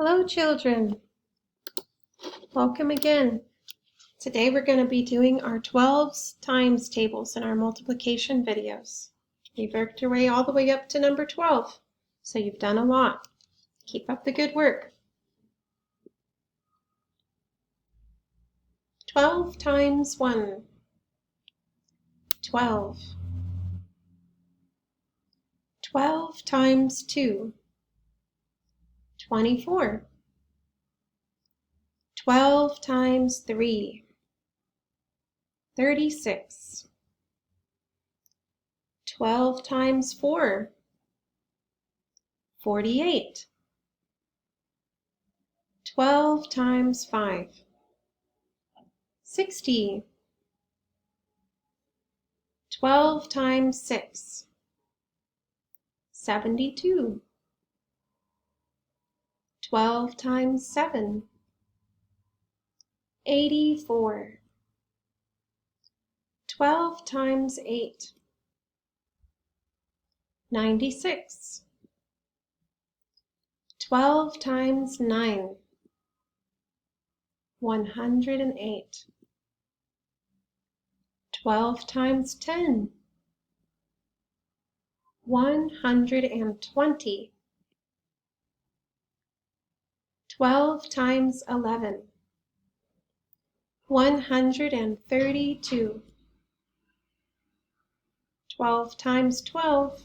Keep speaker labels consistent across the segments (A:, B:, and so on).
A: Hello, children. Welcome again. Today we're going to be doing our 12's times tables in our multiplication videos. We've worked our way all the way up to number 12, so you've done a lot. Keep up the good work. 12 times 1, 12. 12 times 2, 24. 12 times 3, 36. 12 times 4, 48. 12 times 5, 60. 12 times 6, 72. 12 times 7, 84. 12 times 8, 96. 12 times 9, 108. 12 times 10, 120. 12 times 11, 132. 12 times 12,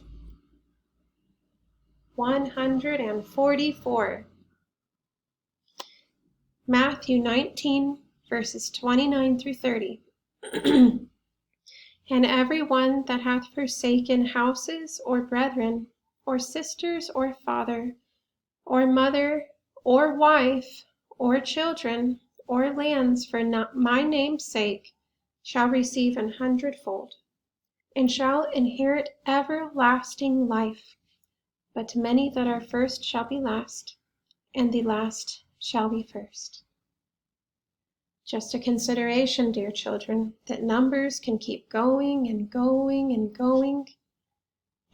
A: 144. Matthew 19, verses 29 through 30. And every one that hath forsaken houses, or brethren, or sisters, or father, or mother, or wife, or children, or lands for my name's sake, shall receive 100-fold, and shall inherit everlasting life. But many that are first shall be last, and the last shall be first. Just a consideration, dear children, that numbers can keep going and going and going.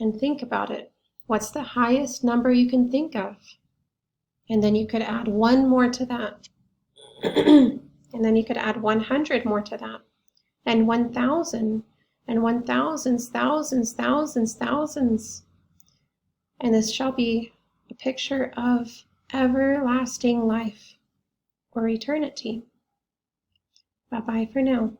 A: And think about it. What's the highest number you can think of? And then you could add one more to that. And then you could add 100 more to that. And 1,000. And 1,000s, thousands, thousands, thousands. And this shall be a picture of everlasting life or eternity. Bye-bye for now.